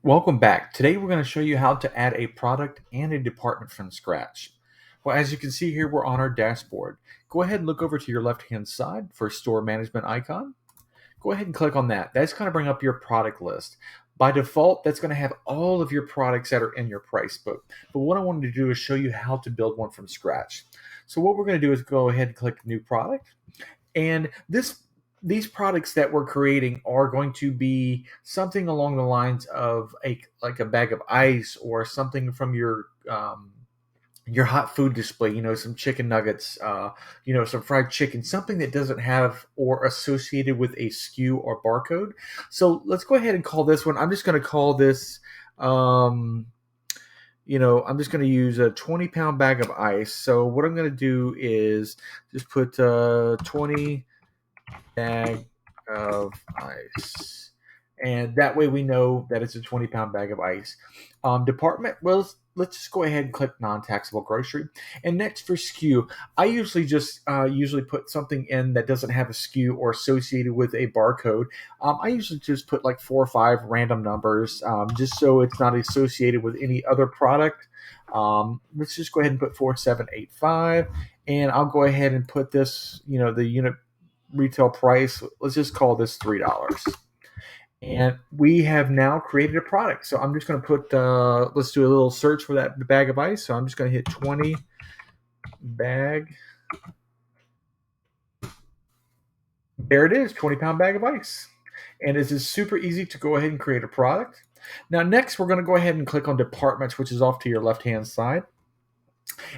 Welcome back. Today we're going to show you how to add a product and a department from scratch. Well, as you can see here, we're on our dashboard. Go ahead and look over to your left-hand side for store management icon. Go ahead and click on that. That's going to bring up your product list. By default, that's going to have all of your products that are in your price book. But what I wanted to do is show you how to build one from scratch. So what we're going to do is go ahead and click new product. And these products that we're creating are going to be something along the lines of a bag of ice or something from your hot food display. Some chicken nuggets, some fried chicken, something that doesn't have or associated with a SKU or barcode. So let's go ahead and call this one. I'm just going to call this. I'm just going to use a 20-pound bag of ice. So what I'm going to do is just put 20 bag of ice. And that way we know that it's a 20-pound bag of ice. Department, well, let's just go ahead and click non-taxable grocery. And next for SKU, I usually just usually put something in that doesn't have a SKU or associated with a barcode. I usually just put like 4 or 5 random numbers, just so it's not associated with any other product. Let's just go ahead and put 4785, and I'll go ahead and put this, the unit retail price, let's just call this $3. And we have now created a product. So I'm just going to put, let's do a little search for that bag of ice. So I'm just going to hit 20 bag. There it is, 20-pound bag of ice. And this is super easy to go ahead and create a product. Now, next, we're going to go ahead and click on departments, which is off to your left-hand side.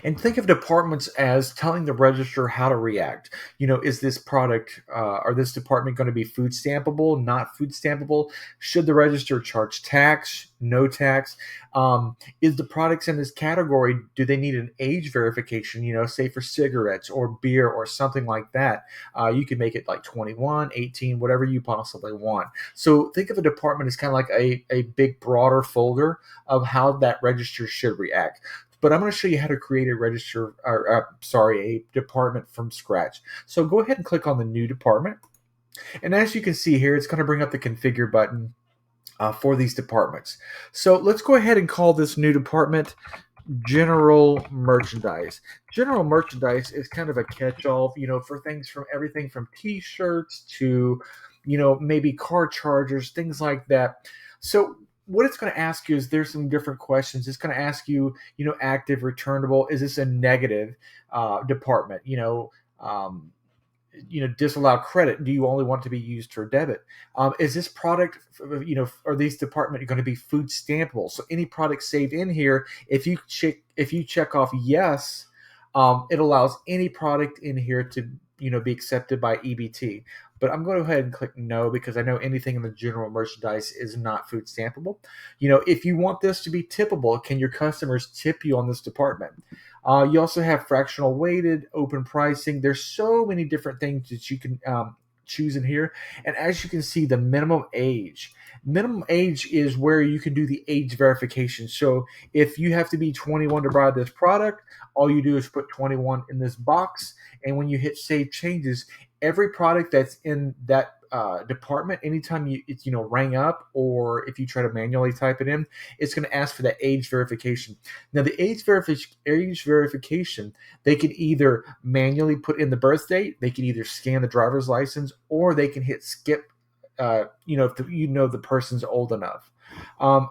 And think of departments as telling the register how to react. Is this product or this department going to be food stampable, not food stampable? Should the register charge tax, no tax? Is the products in this category, do they need an age verification, say for cigarettes or beer or something like that? You can make it like 21, 18, whatever you possibly want. So think of a department as kind of like a big, broader folder of how that register should react. But I'm going to show you how to create a department from scratch. So go ahead and click on the new department. And as you can see here, it's going to bring up the configure button for these departments. So let's go ahead and call this new department general merchandise. General merchandise is kind of a catch-all, for things from everything from t-shirts to, maybe car chargers, things like that. So what it's going to ask you is there's some different questions. It's going to ask you, active, returnable. Is this a negative department? Disallow credit. Do you only want to be used for debit? Is this product, or these department going to be food stampable? So any product saved in here, if you check off yes, it allows any product in here to be accepted by EBT. But I'm going to go ahead and click no because I know anything in the general merchandise is not food stampable. If you want this to be tippable, can your customers tip you on this department? You also have fractional weighted, open pricing. There's so many different things that you can choose in here. And as you can see, the minimum age. Minimum age is where you can do the age verification. So if you have to be 21 to buy this product, all you do is put 21 in this box. And when you hit save changes, every product that's in that department, anytime it's rang up, or if you try to manually type it in, it's going to ask for that age verification. Now the age verification, they can either manually put in the birth date, they can either scan the driver's license, or they can hit skip. If the person's old enough.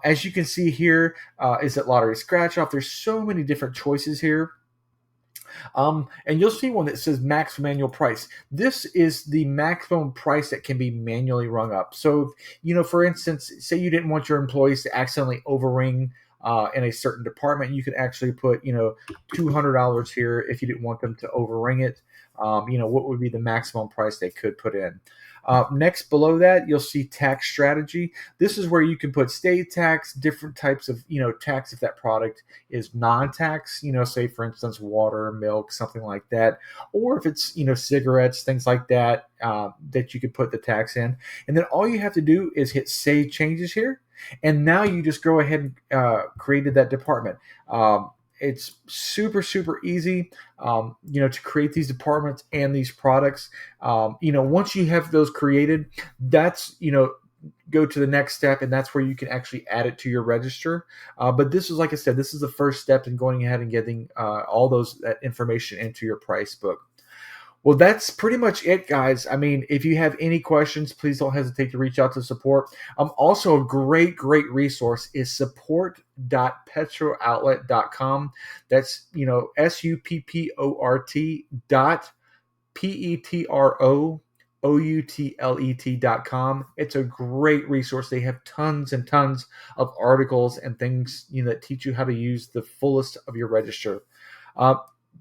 As you can see here, is it lottery scratch off? There's so many different choices here. And you'll see one that says max manual price. This is the maximum price that can be manually rung up. So, for instance, say you didn't want your employees to accidentally overring in a certain department, you could actually put, $200 here if you didn't want them to overring it. What would be the maximum price they could put in? Next, below that, you'll see tax strategy. This is where you can put state tax, different types of, tax if that product is non-tax, say, for instance, water, milk, something like that. Or if it's, cigarettes, things like that, that you could put the tax in. And then all you have to do is hit save changes here. And now you just go ahead and created that department. It's super, super easy, to create these departments and these products. Once you have those created, that's, go to the next step, and that's where you can actually add it to your register. But this is, like I said, this is the first step in going ahead and getting all that information into your price book. Well, that's pretty much it, guys. I mean, if you have any questions, please don't hesitate to reach out to support. Also, a great resource is support.petrooutlet.com. That's, SUPPORT dot PETROOUTLET.com. It's a great resource. They have tons and tons of articles and things, that teach you how to use the fullest of your register.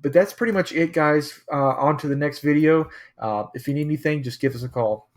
But that's pretty much it, guys. On to the next video. If you need anything, just give us a call.